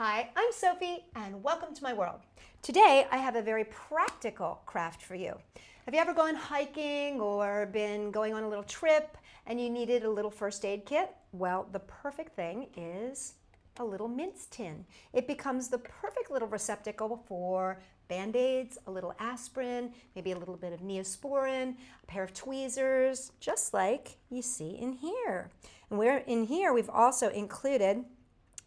Hi, I'm Sophie and welcome to my world. Today I have a very practical craft for you. Have you ever gone hiking or been going on a little trip and you needed a little first aid kit? Well, the perfect thing is a little mince tin. It becomes the perfect little receptacle for Band-Aids, a little aspirin, maybe a little bit of Neosporin, a pair of tweezers, just like you see in here. And in here we've also included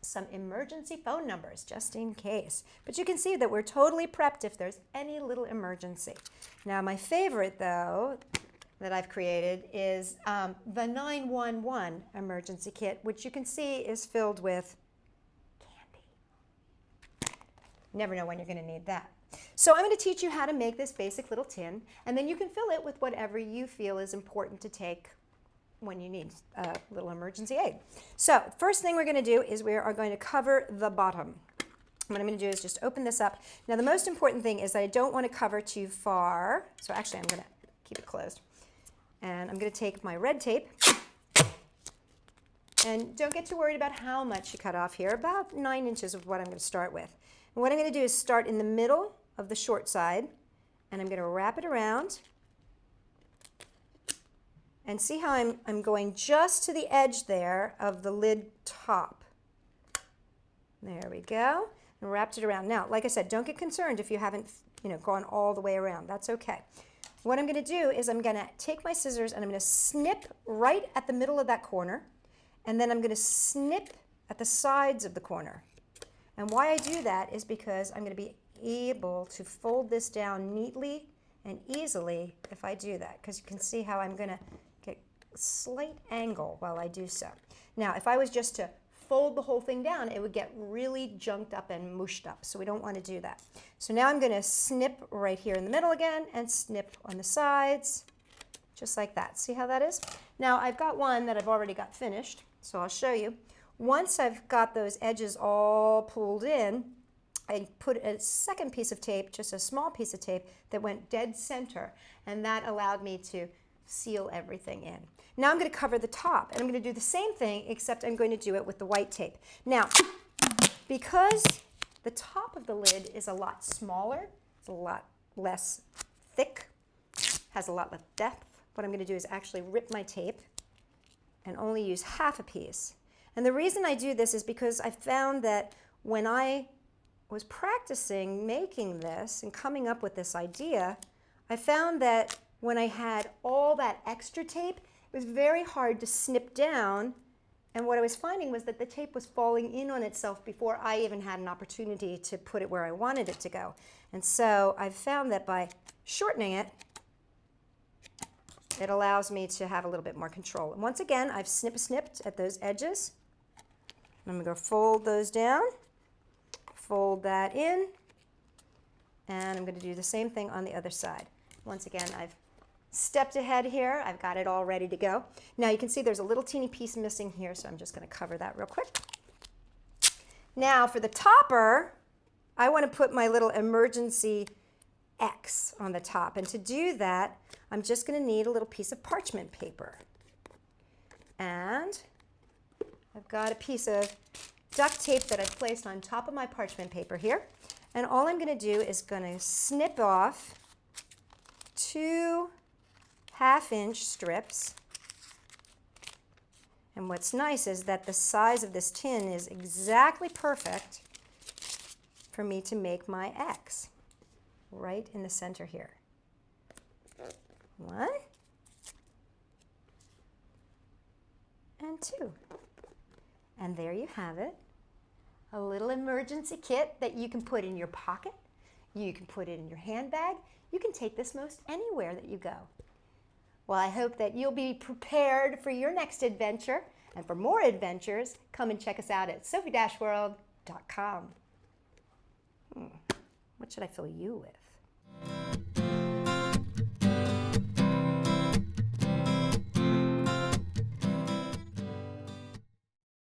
some emergency phone numbers just in case. But you can see that we're totally prepped if there's any little emergency. Now my favorite though that I've created is the 911 emergency kit, which you can see is filled with candy. Never know when you're going to need that. So I'm going to teach you how to make this basic little tin, and then you can fill it with whatever you feel is important to take when you need a little emergency aid. So first thing we're going to do is we are going to cover the bottom. What I'm going to do is just open this up. Now the most important thing is that I don't want to cover too far. So actually I'm going to keep it closed. And I'm going to take my red tape. And don't get too worried about how much you cut off here. About 9 inches of what I'm going to start with. And what I'm going to do is start in the middle of the short side. And I'm going to wrap it around. And see how I'm going just to the edge there of the lid top. There we go. And wrapped it around. Now, like I said, don't get concerned if you haven't, gone all the way around. That's okay. What I'm going to do is I'm going to take my scissors and I'm going to snip right at the middle of that corner. And then I'm going to snip at the sides of the corner. And why I do that is because I'm going to be able to fold this down neatly and easily if I do that. Because you can see how I'm going to get a slight angle while I do so. Now, if I was just to fold the whole thing down, it would get really junked up and mushed up. So we don't want to do that. So now I'm going to snip right here in the middle again and snip on the sides, just like that. See how that is? Now I've got one that I've already got finished, so I'll show you. Once I've got those edges all pulled in, I put a second piece of tape, just a small piece of tape, that went dead center, and that allowed me to seal everything in. Now I'm going to cover the top, and I'm going to do the same thing, except I'm going to do it with the white tape. Now, because the top of the lid is a lot smaller, it's a lot less thick, has a lot less depth, what I'm going to do is actually rip my tape and only use half a piece. And the reason I do this is because I found that when I was practicing making this and coming up with this idea, I found that when I had all that extra tape, it was very hard to snip down, and what I was finding was that the tape was falling in on itself before I even had an opportunity to put it where I wanted it to go. And so I've found that by shortening it, it allows me to have a little bit more control. And once again, I've snipped at those edges. I'm going to go fold those down, fold that in, and I'm going to do the same thing on the other side. Once again, I've stepped ahead here. I've got it all ready to go. Now you can see there's a little teeny piece missing here, so I'm just going to cover that real quick. Now for the topper, I want to put my little emergency X on the top, and to do that, I'm just going to need a little piece of parchment paper. And I've got a piece of duct tape that I've placed on top of my parchment paper here. And all I'm going to do is going to snip off 2 half-inch strips. And what's nice is that the size of this tin is exactly perfect for me to make my X right in the center here. 1 and 2. And there you have it. A little emergency kit that you can put in your pocket. You can put it in your handbag. You can take this most anywhere that you go. Well, I hope that you'll be prepared for your next adventure. And for more adventures, come and check us out at Sophie-World.com. What should I fill you with?